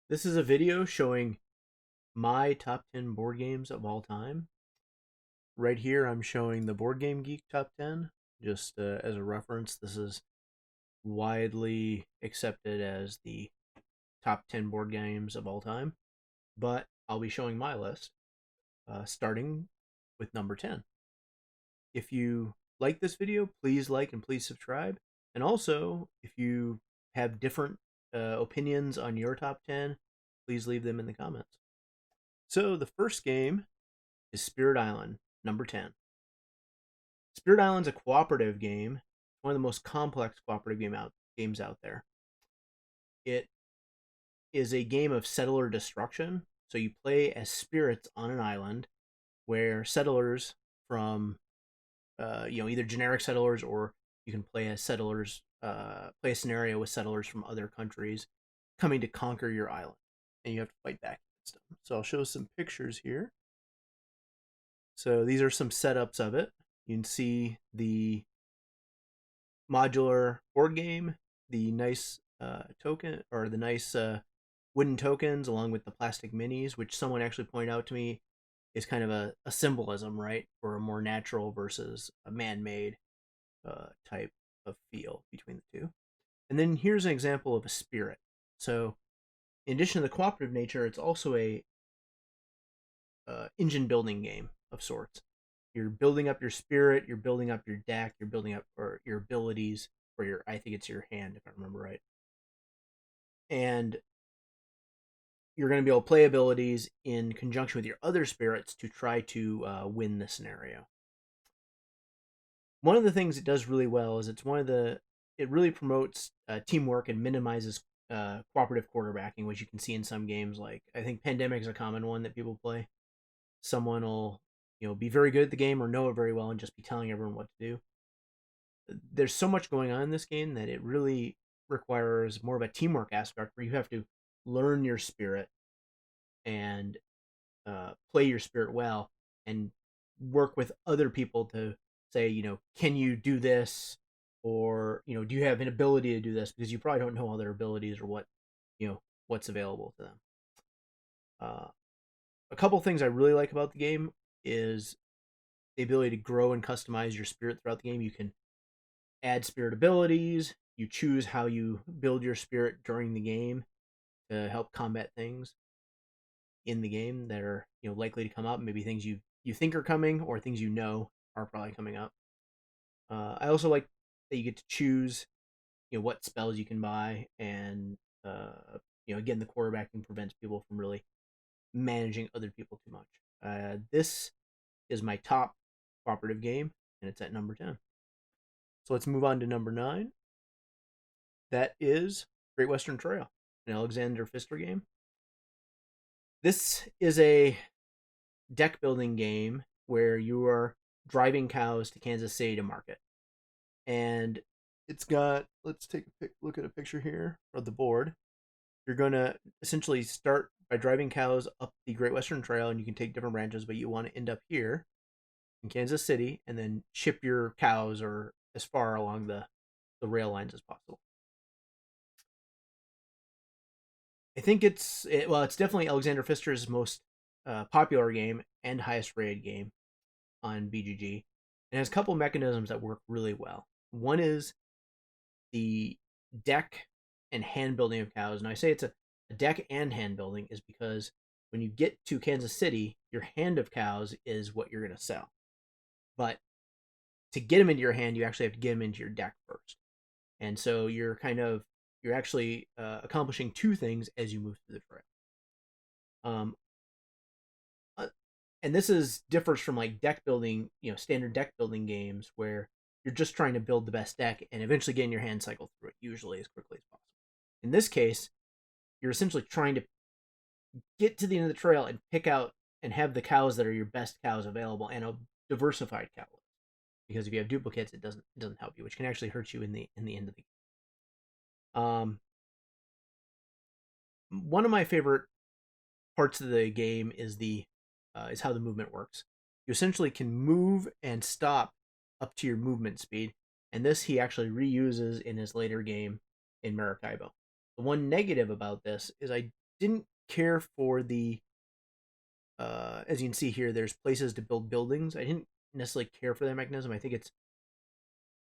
This is a video showing my top 10 board games of all time. Right here, I'm showing the Board Game Geek top 10. Just as a reference, this is widely accepted as the top 10 board games of all time. But I'll be showing my list, starting with number 10. If you like this video, please like and please subscribe. And also, if you have different opinions on your top 10, please leave them in the comments. So the first game is Spirit Island, number 10. Spirit Island's a cooperative game, one of the most complex cooperative games out there. It is a game of settler destruction. So you play as spirits on an island where settlers from, either generic settlers, or you can play as settlers, play a scenario with settlers from other countries coming to conquer your island, and you have to fight back against them. So I'll show some pictures here. So these are some setups of it. You can see the modular board game, the nice token, or the nice wooden tokens, along with the plastic minis, which someone actually pointed out to me is kind of a symbolism, right, for a more natural versus a man-made type of feel between the two. And then here's an example of a spirit. So in addition to the cooperative nature, it's also a engine building game of sorts. You're building up your spirit, you're building up your deck, you're building up or your abilities, or your, I think it's your hand if I remember right. And you're going to be able to play abilities in conjunction with your other spirits to try to win the scenario. One of the things it does really well is it really promotes teamwork and minimizes cooperative quarterbacking, which you can see in some games. Like, I think Pandemic is a common one that people play. Someone will be very good at the game or know it very well and just be telling everyone what to do. There's so much going on in this game that it really requires more of a teamwork aspect, where you have to learn your spirit and play your spirit well, and work with other people to say, can you do this, or do you have an ability to do this, because you probably don't know all their abilities or what's available to them. A couple things I really like about the game is the ability to grow and customize your spirit throughout the game. You can add spirit abilities. You choose how you build your spirit during the game to help combat things in the game that are likely to come up. Maybe things you think are coming, or things are probably coming up. I also like that you get to choose what spells you can buy, and again, the quarterbacking prevents people from really managing other people too much. This is my top cooperative game, and it's at number 10. So let's move on to number 9. That is Great Western Trail, an Alexander Pfister game. This is a deck building game where you are driving cows to Kansas City to market. And it's got, let's take a look at a picture here of the board. You're going to essentially start by driving cows up the Great Western Trail, and you can take different branches, but you want to end up here in Kansas City and then ship your cows or as far along the rail lines as possible. I think it's definitely Alexander Pfister's most popular game and highest rated game on BGG. It has a couple mechanisms that work really well. One is the deck and hand building of cows. And I say it's a deck and hand building is because when you get to Kansas City, your hand of cows is what you're going to sell. But to get them into your hand, you actually have to get them into your deck first. And so you're actually accomplishing two things as you move through the trail. And this differs from like deck building, standard deck building games where you're just trying to build the best deck and eventually getting your hand cycle through it, usually as quickly as possible. In this case, you're essentially trying to get to the end of the trail and pick out and have the cows that are your best cows available, and a diversified cow list. Because if you have duplicates, it doesn't help you, which can actually hurt you in the end of the game. One of my favorite parts of the game is is how the movement works. You essentially can move and stop up to your movement speed, and this he actually reuses in his later game in Maracaibo. The one negative about this is I didn't care for the as you can see here, there's places to build buildings. I didn't necessarily care for that mechanism. I think it's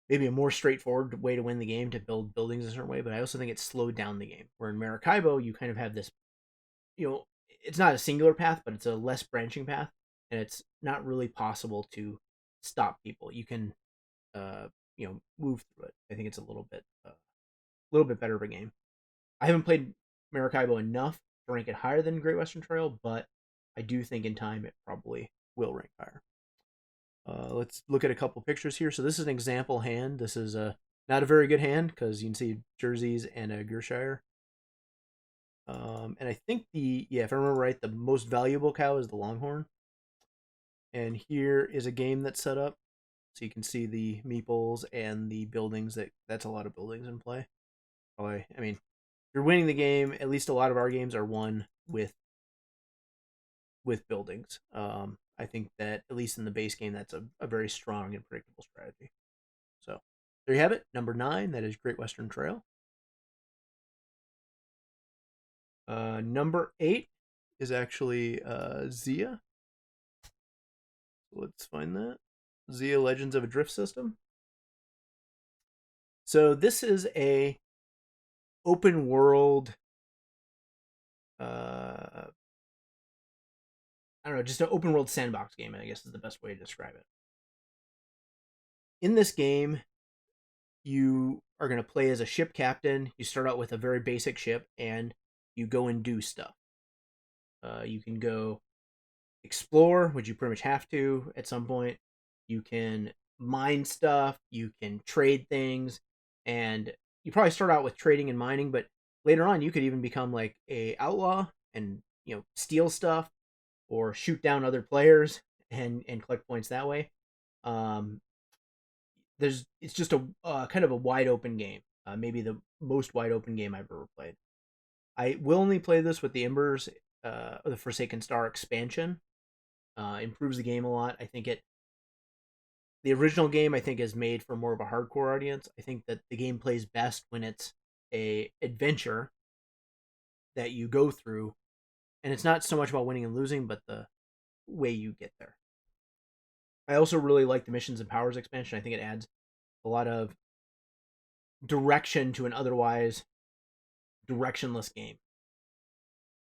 maybe a more straightforward way to win the game to build buildings a certain way, but I also think it slowed down the game. Where in Maracaibo, you kind of have this, it's not a singular path, but it's a less branching path, and it's not really possible to stop people. You can, move through it. I think it's a little bit better of a game. I haven't played Maracaibo enough to rank it higher than Great Western Trail, but I do think in time it probably will rank higher. Let's look at a couple pictures here. So this is an example hand. This is not a very good hand because you can see jerseys and a Gershire. And I think if I remember right, the most valuable cow is the Longhorn. And here is a game that's set up. So you can see the meeples and the buildings. That's a lot of buildings in play. I mean, if you're winning the game, at least a lot of our games are won with buildings. I think that at least in the base game, that's a very strong and predictable strategy. So there you have it. Number 9, that is Great Western Trail. Number 8 is actually Zia. Let's find that. Zia Legends of a Drift System. So this is a open world, I don't know, just an open world sandbox game, I guess is the best way to describe it. In this game, you are going to play as a ship captain. You start out with a very basic ship, and you go and do stuff. You can go explore, which you pretty much have to at some point. You can mine stuff. You can trade things, and you probably start out with trading and mining, but later on you could even become like a outlaw and steal stuff or shoot down other players and collect points that way. It's just a kind of a wide open game. Maybe the most wide open game I've ever played. I will only play this with the Embers, the Forsaken Star expansion. Improves the game a lot. I think the original game I think is made for more of a hardcore audience. I think that the game plays best when it's a adventure that you go through, and it's not so much about winning and losing, but the way you get there. I also really like the Missions and Powers expansion. I think it adds a lot of direction to an otherwise directionless game.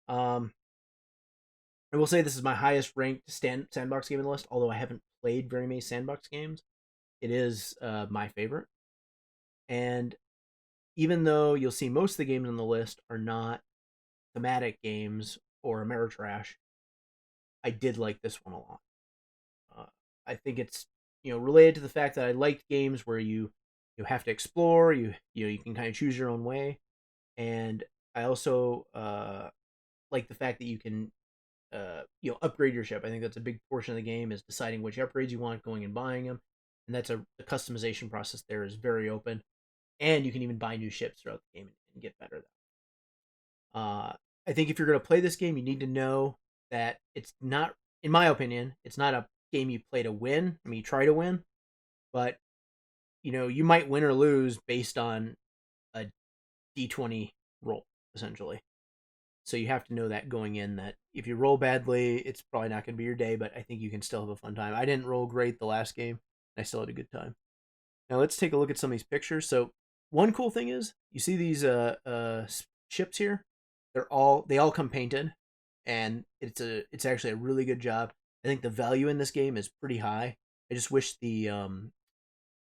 I will say this is my highest ranked sandbox game in the list, although I haven't played very many sandbox games. It is my favorite. And even though you'll see most of the games on the list are not thematic games or Ameritrash, I did like this one a lot. I think it's related to the fact that I liked games where you have to explore, you can kind of choose your own way, and I also like the fact that you can upgrade your ship. I think that's a big portion of the game is deciding which upgrades you want, going and buying them, and that's the customization process there is very open, and you can even buy new ships throughout the game and get better. I think if you're going to play this game, you need to know that it's not, in my opinion, it's not a game you play to win. I mean, you try to win, but you might win or lose based on a D20 roll, essentially. So you have to know that going in, that if you roll badly, it's probably not going to be your day, but I think you can still have a fun time. I didn't roll great the last game, and I still had a good time. Now let's take a look at some of these pictures. So one cool thing is, you see these ships here? They all come painted, and it's actually a really good job. I think the value in this game is pretty high. I just wish the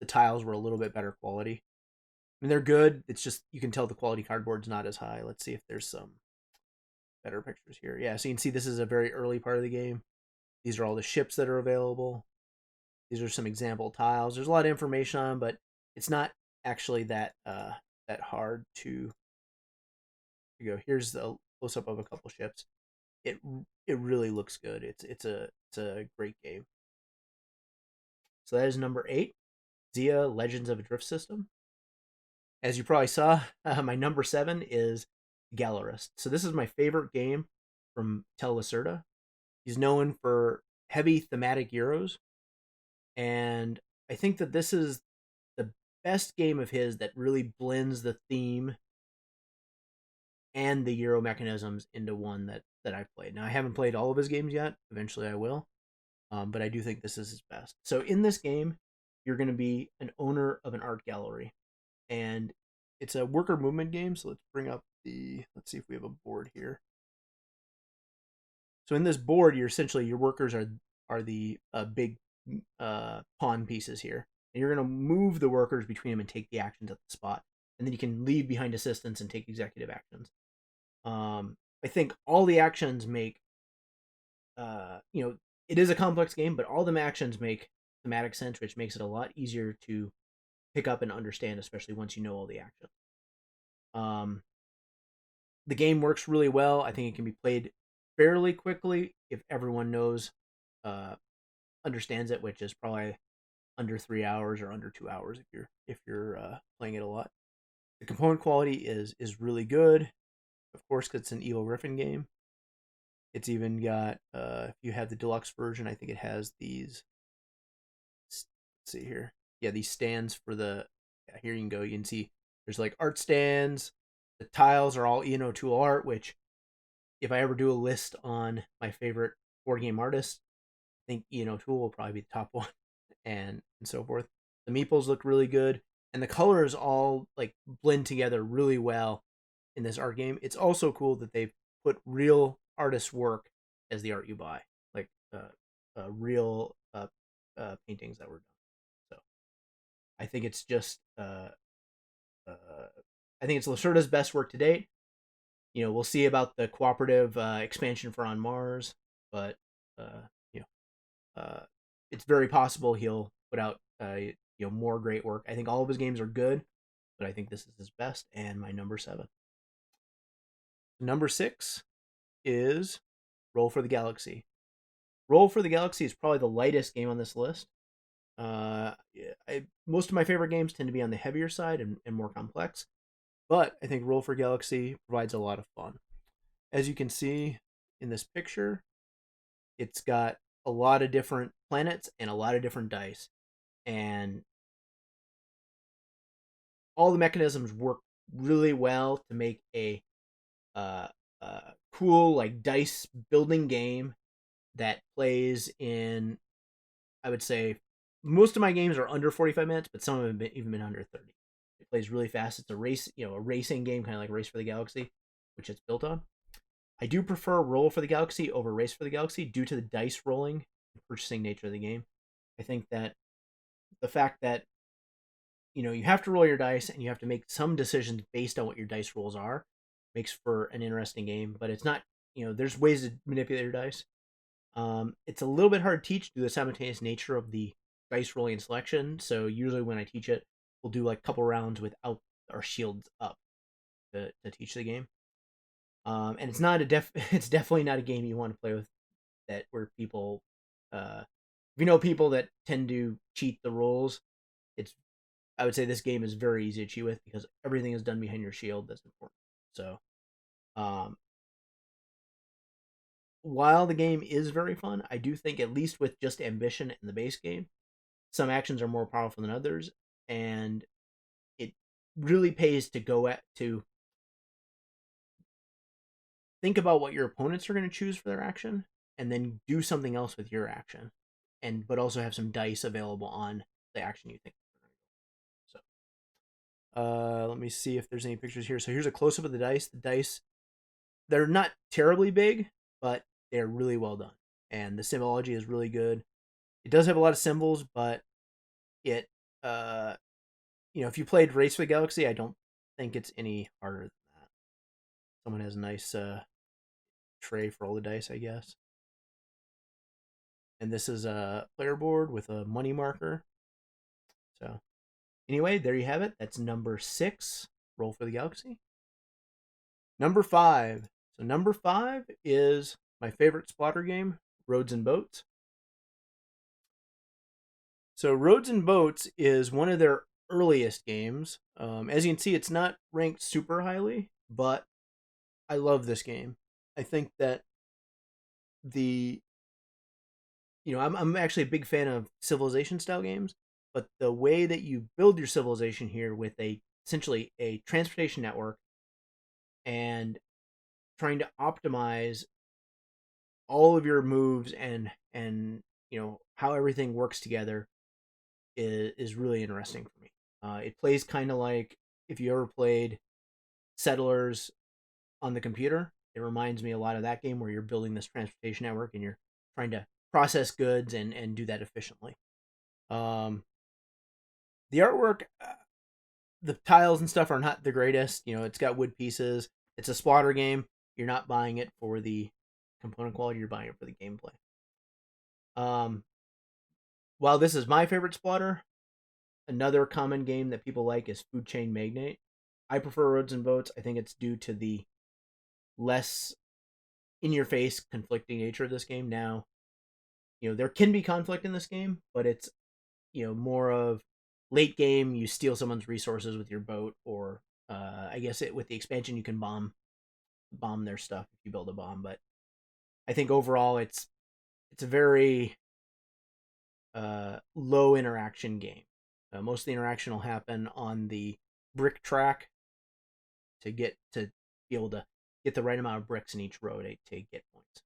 tiles were a little bit better quality. I mean, they're good. It's just you can tell the quality cardboard's not as high. Let's see if there's some better pictures here. Yeah, so you can see this is a very early part of the game. These are all the ships that are available. These are some example tiles. There's a lot of information on them, but it's not actually that hard to go. Here's the close up of a couple ships. It really looks good. It's a great game. So that is number 8, Zia Legends of a Drift System. As you probably saw, my number 7 is Gallerist. So this is my favorite game from Tel Lacerda. He's known for heavy thematic Euros, and I think that this is the best game of his that really blends the theme and the Euro mechanisms into one that I've played. Now I haven't played all of his games yet. Eventually I will, but I do think this is his best. So in this game, you're going to be an owner of an art gallery, and it's a worker movement game. So let's bring up let's see if we have a board here. So in this board, you're essentially, your workers are the big pawn pieces here, and you're going to move the workers between them and take the actions at the spot, and then you can leave behind assistants and take executive actions. I think all the actions make, it is a complex game, but all the actions make thematic sense, which makes it a lot easier to pick up and understand, especially once you know all the actions. The game works really well. I think it can be played fairly quickly if everyone understands it, which is probably under 3 hours or under 2 hours if you're playing it a lot. The component quality is really good, of course, because it's an Evil Griffin game. It's even got, if you have the deluxe version, I think it has these. Let's see here. Yeah, these stands for the. Yeah, here you can go. You can see there's like art stands. The tiles are all Ian O'Toole art, which, if I ever do a list on my favorite board game artists, I think Ian O'Toole will probably be the top one, and so forth. The meeples look really good, and the colors all like blend together really well in this art game. It's also cool that they've put real artists' work as the art you buy, like real paintings that were done. So I think it's just I think it's Lacerda's best work to date. We'll see about the cooperative expansion for On Mars, but it's very possible he'll put out more great work. I think all of his games are good, but I think this is his best, and my number 7. Number 6 is Roll for the Galaxy. Roll for the Galaxy is probably the lightest game on this list. Most of my favorite games tend to be on the heavier side and more complex, but I think Roll for Galaxy provides a lot of fun. As you can see in this picture, it's got a lot of different planets and a lot of different dice, and all the mechanisms work really well to make a cool like dice building game that plays in, I would say, most of my games are under 45 minutes, but some of them have even been under 30. It plays really fast. It's a race, a racing game, kind of like Race for the Galaxy, which it's built on. I do prefer Roll for the Galaxy over Race for the Galaxy due to the dice rolling and purchasing nature of the game. I think that the fact that you have to roll your dice and you have to make some decisions based on what your dice rolls are makes for an interesting game, but it's not, there's ways to manipulate your dice. It's a little bit hard to teach due to the simultaneous nature of the dice rolling and selection. So usually when I teach it, we'll do like a couple rounds without our shields up to teach the game. And it's not it's definitely not a game you want to play with where people, if people that tend to cheat the rules, I would say this game is very easy to cheat with because everything is done behind your shield. That's important. So, while the game is very fun, I do think, at least with just ambition in the base game, some actions are more powerful than others, and it really pays to think about what your opponents are going to choose for their action, and then do something else with your action, but also have some dice available on the action you think. So, let me see if there's any pictures here. So here's a close up of the dice. The dice, they're not terribly big, but they're really well done, and the symbology is really good. It does have a lot of symbols, but it, if you played Race for the Galaxy, I don't think it's any harder than that. Someone has a nice tray for all the dice, I guess. And this is a player board with a money marker. So, anyway, there you have it. That's number 6, Roll for the Galaxy. Number 5. So number 5 is my favorite Splotter game, Roads and Boats. So Roads and Boats is one of their earliest games. As you can see, it's not ranked super highly, but I love this game. I think that I'm actually a big fan of civilization style games, but the way that you build your civilization here with essentially a transportation network and trying to optimize all of your moves and how everything works together is really interesting for me. It plays kind of like if you ever played Settlers on the computer. It reminds me a lot of that game where you're building this transportation network and you're trying to process goods and do that efficiently. Um, the artwork, the tiles and stuff are not the greatest. It's got wood pieces. It's a splatter game. You're not buying it for the component quality. You're buying it for the gameplay. While this is my favorite splatter, another common game that people like is Food Chain Magnate. I prefer Roads and Boats. I think it's due to the less in your face conflicting nature of this game. Now, there can be conflict in this game, but it's more of late game. You steal someone's resources with your boat, or I guess with the expansion you can bomb their stuff if you build a bomb. But I think overall it's a very low interaction game. Most of the interaction will happen on the brick track to be able to get the right amount of bricks in each row to get points.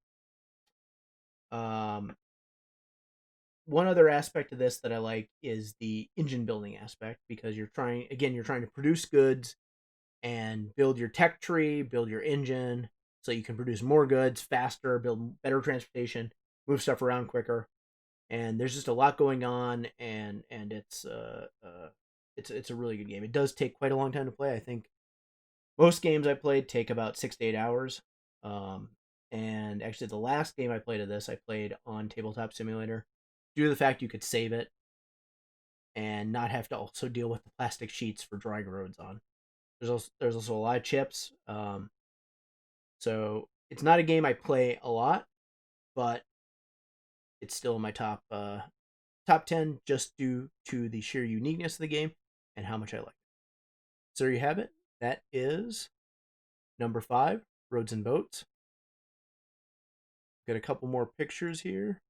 One other aspect of this that I like is the engine building aspect, because you're trying to produce goods and build your tech tree, build your engine, so you can produce more goods faster, build better transportation, move stuff around quicker. And there's just a lot going on, and it's a really good game. It does take quite a long time to play. I think most games I played take about 6 to 8 hours. And actually, the last game I played of this, I played on Tabletop Simulator, due to the fact you could save it and not have to also deal with the plastic sheets for drawing roads on. There's also a lot of chips. So it's not a game I play a lot, but it's still in my top 10 just due to the sheer uniqueness of the game and how much I like it. So there you have it. That is number 5, Roads and Boats. Got a couple more pictures here.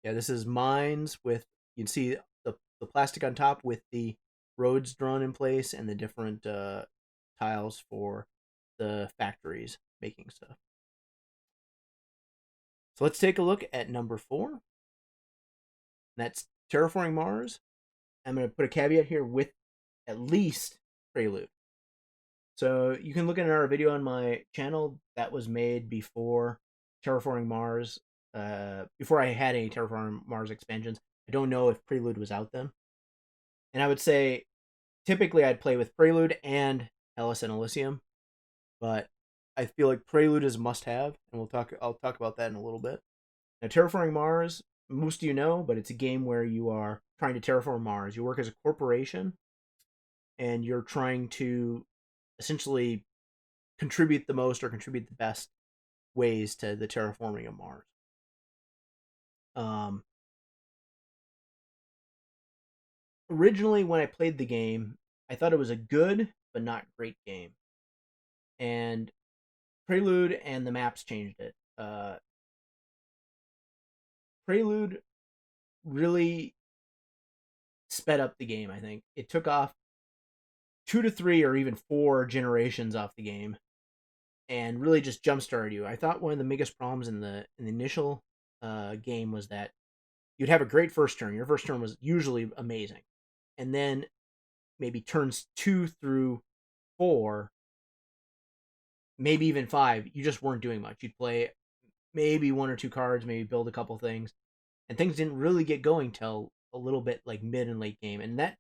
Yeah, this is mines with, you can see the plastic on top with the roads drawn in place and the different tiles for the factories making stuff. So let's take a look at number 4. That's Terraforming Mars. I'm going to put a caveat here with at least Prelude. So you can look at our video on my channel that was made before Terraforming Mars, before I had any Terraforming Mars expansions. I don't know if Prelude was out then. And I would say typically I'd play with Prelude and Hellas and Elysium, but I feel like Prelude is a must-have, and I'll talk about that in a little bit. Now, Terraforming Mars, most of you know, but it's a game where you are trying to terraform Mars. You work as a corporation, and you're trying to essentially contribute the most or contribute the best ways to the terraforming of Mars. Originally, when I played the game, I thought it was a good but not great game, and Prelude and the maps changed it. Prelude really sped up the game. I think it took off 2 to 3 or even 4 generations off the game, and really just jump started you. I thought one of the biggest problems in the initial game was that you'd have a great first turn. Your first turn was usually amazing, and then maybe turns 2 through 4, maybe even 5, you just weren't doing much. You'd play maybe 1 or 2 cards, maybe build a couple things, and things didn't really get going till a little bit like mid and late game. And that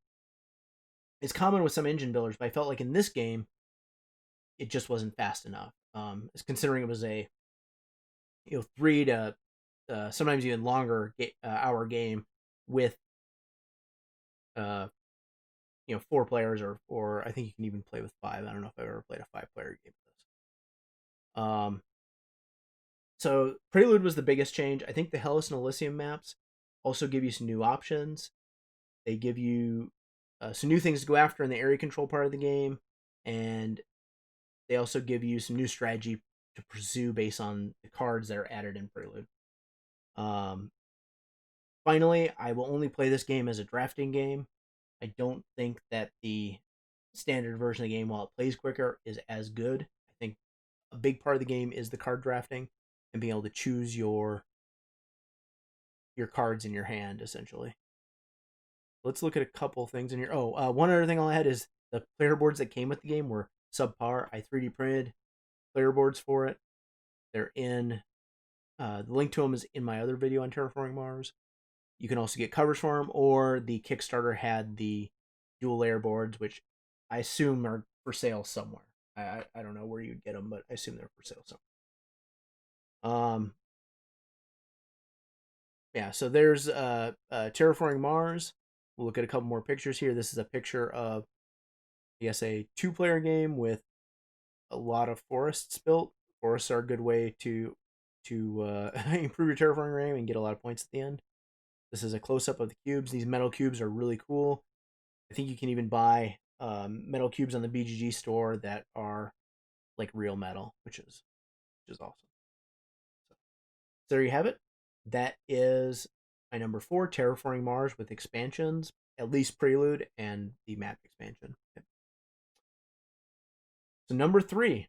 is common with some engine builders, but I felt like in this game it just wasn't fast enough. Considering it was a 3 to sometimes even longer hour game with 4 players, or I think you can even play with 5. I don't know if I've ever played a 5-player game with this. So Prelude was the biggest change. I think the Hellas and Elysium maps also give you some new options. They give you some new things to go after in the area control part of the game, and they also give you some new strategy to pursue based on the cards that are added in Prelude. Finally, I will only play this game as a drafting game. I don't think that the standard version of the game, while it plays quicker, is as good. I think a big part of the game is the card drafting and being able to choose your cards in your hand, essentially. Let's look at a couple things in here. Oh, one other thing I'll add is the player boards that came with the game were subpar. I 3D printed player boards for it. They're in the link to them is in my other video on Terraforming Mars. You can also get covers for them, or the Kickstarter had the dual layer boards, which I assume are for sale somewhere. I don't know where you'd get them, but I assume they're for sale somewhere. Yeah, so there's Terraforming Mars. We'll look at a couple more pictures here. This is a picture of, I guess, a 2-player game with a lot of forests built. Forests are a good way to improve your terraforming game and get a lot of points at the end. This is a close-up of the cubes. These metal cubes are really cool. I think you can even buy metal cubes on the BGG store that are like real metal, which is awesome. So there you have it. That is my number 4, Terraforming Mars with expansions, at least Prelude and the map expansion. So number 3,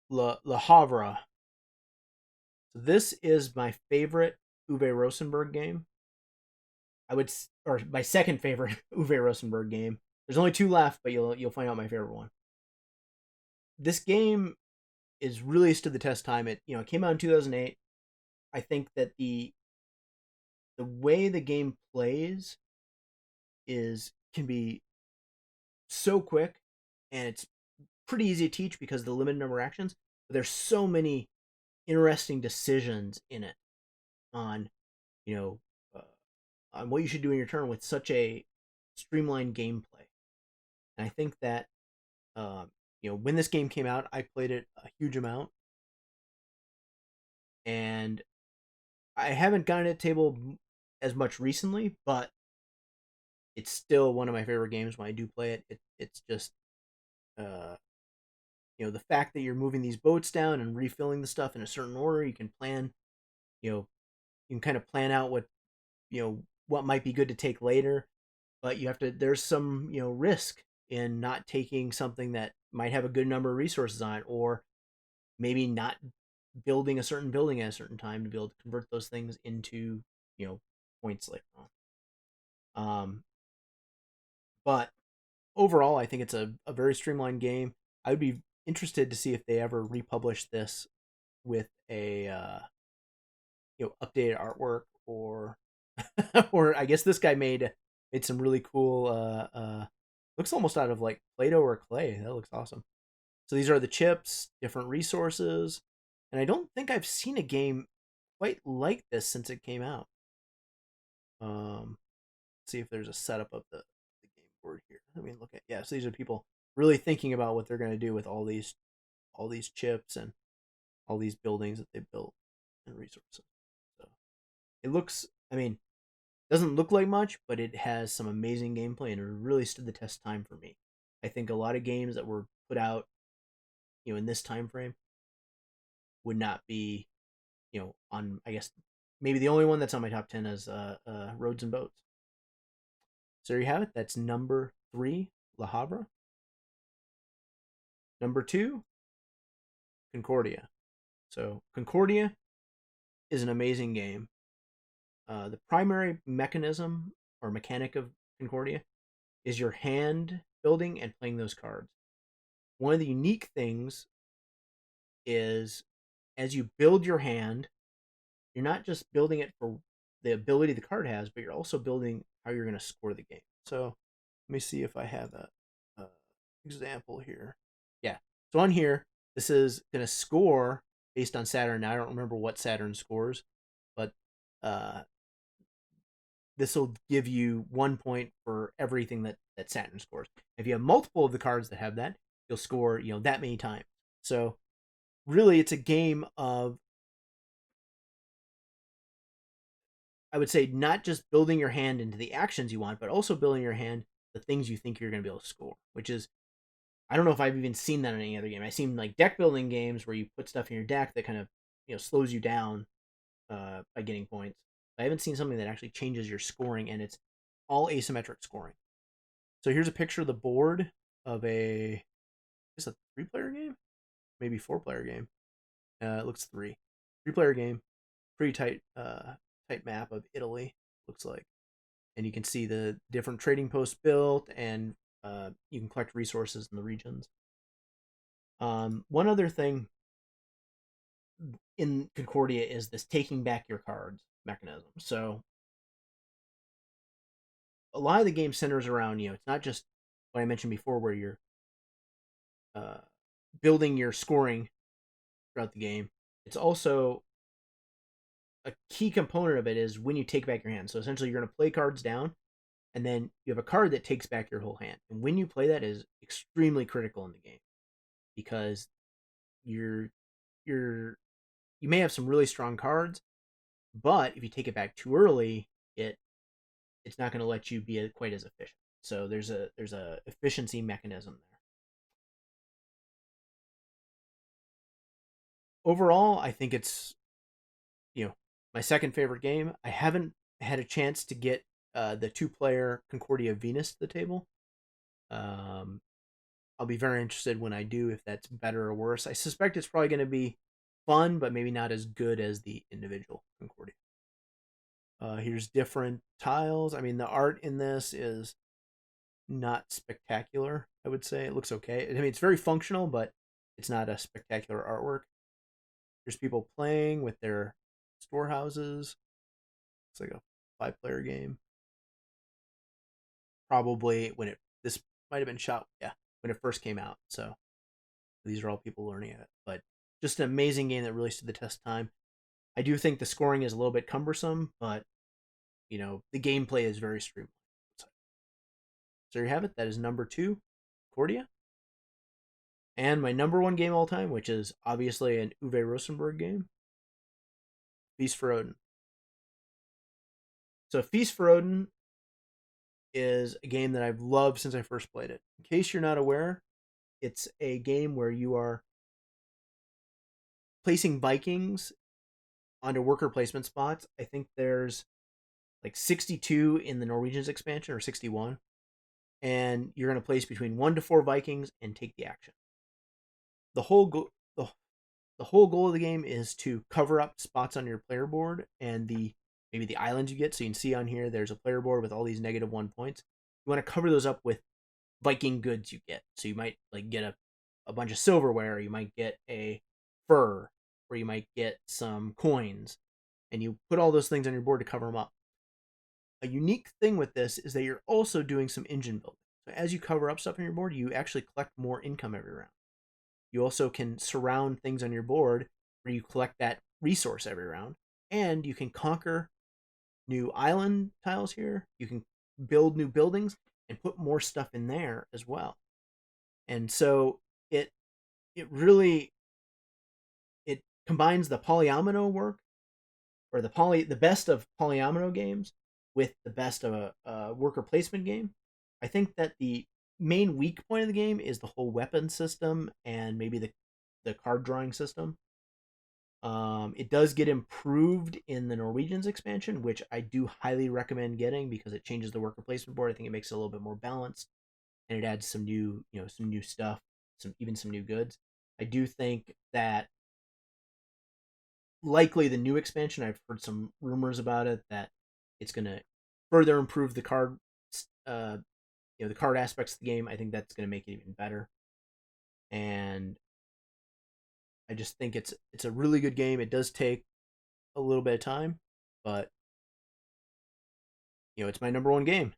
Le Havre. So this is my favorite Uwe Rosenberg game. Or my second favorite Uwe Rosenberg game. There's only 2 left, but you'll find out my favorite one. This game is really stood the test of time. It came out in 2008. I think that the way the game plays can be so quick, and it's pretty easy to teach because of the limited number of actions. But there's so many interesting decisions in it on on what you should do in your turn with such a streamlined gameplay. And I think that when this game came out, I played it a huge amount, and I haven't gotten it table as much recently, but it's still one of my favorite games when I do play it. It's just the fact that you're moving these boats down and refilling the stuff in a certain order. You can plan, you can kind of plan out what might be good to take later, but there's some risk in not taking something that might have a good number of resources on it, or maybe not building a certain building at a certain time to be able to convert those things into points later on. But overall, I think it's a very streamlined game. I would be interested to see if they ever republish this with a updated artwork, or or I guess this guy made some really cool looks almost out of like Play-Doh or clay. That looks awesome. So these are the chips, different resources, and I don't think I've seen a game quite like this since it came out. Let's see if there's a setup of the game board here. Let me look at so these are people really thinking about what they're going to do with all these chips and all these buildings that they built and resources. So it looks, doesn't look like much, but it has some amazing gameplay, and it really stood the test of time for me. I think a lot of games that were put out, in this time frame would not be, on, I guess, maybe the only one that's on my top 10 is Roads and Boats. So there you have it. That's number 3, Le Havre. Number 2, Concordia. So Concordia is an amazing game. The primary mechanism or mechanic of Concordia is your hand building and playing those cards. One of the unique things is, as you build your hand, you're not just building it for the ability the card has, but you're also building how you're going to score the game. So let me see if I have a example here. Yeah. So on here, this is going to score based on Saturn. Now, I don't remember what Saturn scores, but this will give you 1 point for everything that Saturn scores. If you have multiple of the cards that have that, you'll score that many times. So really, it's a game of, I would say, not just building your hand into the actions you want, but also building your hand the things you think you're going to be able to score, which is, I don't know if I've even seen that in any other game. I've seen like deck building games where you put stuff in your deck that kind of slows you down by getting points. I haven't seen something that actually changes your scoring, and it's all asymmetric scoring. So here's a picture of the board of a it's a 3-player game, maybe 4-player game. It looks 3. 3-player game, pretty tight map of Italy, looks like. And you can see the different trading posts built, and you can collect resources in the regions. One other thing in Concordia is this taking back your cards mechanism. So a lot of the game centers around, it's not just what I mentioned before, where you're uh, building your scoring throughout the game. It's also a key component of it is when you take back your hand. So essentially, you're going to play cards down, and then you have a card that takes back your whole hand. And when you play that is extremely critical in the game, because you're you may have some really strong cards, but if you take it back too early, it's not going to let you be quite as efficient. So there's a efficiency mechanism there. Overall, I think it's my second favorite game. I haven't had a chance to get the 2-player Concordia Venus to the table. I'll be very interested when I do, if that's better or worse. I suspect it's probably going to be fun, but maybe not as good as the individual Concordia. Here's different tiles. I mean, the art in this is not spectacular, I would say. It looks okay. I mean, it's very functional, but it's not a spectacular artwork. There's people playing with their storehouses. It's like a 5-player game. Probably this might have been shot, when it first came out. So these are all people learning it. But just an amazing game that really stood the test of time. I do think the scoring is a little bit cumbersome, but the gameplay is very streamlined. So there you have it. That is number 2, Cordia. And my number 1 game all time, which is obviously an Uwe Rosenberg game, Feast for Odin. So Feast for Odin is a game that I've loved since I first played it. In case you're not aware, it's a game where you are placing Vikings onto worker placement spots. I think there's like 62 in the Norwegians expansion, or 61. And you're going to place between 1 to 4 Vikings and take the action. The whole goal of the game is to cover up spots on your player board and maybe the islands you get. So you can see on here, there's a player board with all these -1 points. You want to cover those up with Viking goods you get. So you might like get a bunch of silverware, you might get a fur, or you might get some coins, and you put all those things on your board to cover them up. A unique thing with this is that you're also doing some engine building. So as you cover up stuff on your board, you actually collect more income every round. You also can surround things on your board where you collect that resource every round, and you can conquer new island tiles here. You can build new buildings and put more stuff in there as well. And so it really combines the polyomino work, or the best of polyomino games with the best of a worker placement game. I think that the main weak point of the game is the whole weapon system and maybe the card drawing system. It does get improved in the Norwegians expansion, which I do highly recommend getting, because it changes the worker placement board. I think it makes it a little bit more balanced, and it adds some new stuff, even some new goods. I do think that likely the new expansion, I've heard some rumors about it, that it's going to further improve the card the card aspects of the game. I think that's going to make it even better, and I just think it's a really good game. It does take a little bit of time, but it's my number 1 game.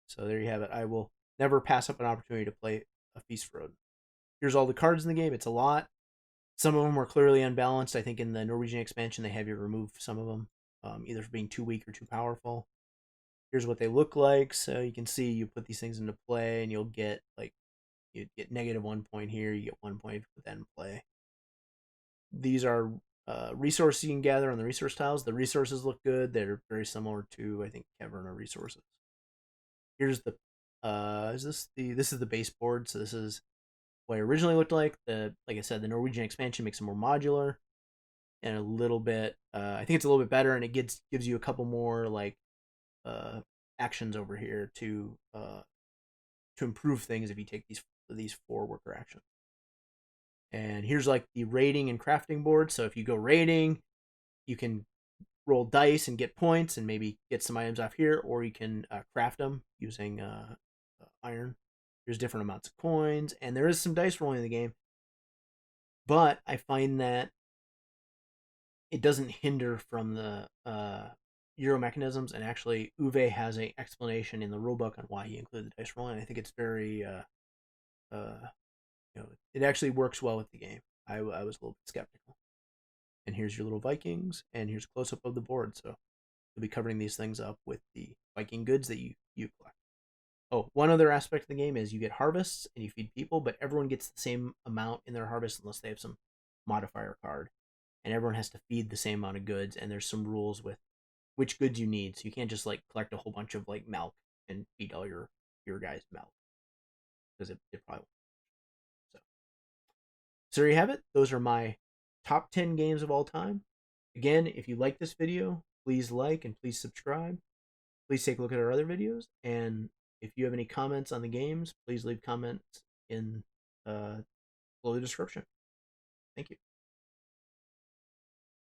So there you have it. I will never pass up an opportunity to play a Feast for Odin. Here's all the cards in the game. It's a lot. Some of them are clearly unbalanced. I think in the Norwegian expansion, they have you remove some of them, either for being too weak or too powerful. Here's what they look like. So you can see you put these things into play, and you'll get you get -1 point here. You get 1 point if you put that in play. These are resources you can gather on the resource tiles. The resources look good. They're very similar to, I think, Caverna resources. Here's the this is the base board. So this is what it originally looked like. Like I said, the Norwegian expansion makes it more modular and a little bit. I think it's a little bit better, and it gives you a couple more actions over here to improve things if you take these 4 worker actions. And here's like the rating and crafting board. So if you go rating, you can roll dice and get points and maybe get some items off here, or you can craft them using iron. There's different amounts of coins, and there is some dice rolling in the game. But I find that it doesn't hinder from the Euro mechanisms, and actually Uwe has an explanation in the rulebook on why he included the dice rolling. I think it's very, it actually works well with the game. I was a little bit skeptical. And here's your little Vikings, and here's a close up of the board. So you'll be covering these things up with the Viking goods that you collect. Oh, one other aspect of the game is you get harvests and you feed people, but everyone gets the same amount in their harvest unless they have some modifier card. And everyone has to feed the same amount of goods, and there's some rules with which goods you need. So you can't just like collect a whole bunch of like milk and feed all your guys milk because it probably won't. So there you have it. Those are my top 10 games of all time. Again, if you like this video, please like and please subscribe. Please take a look at our other videos. And if you have any comments on the games, please leave comments in below the description. Thank you.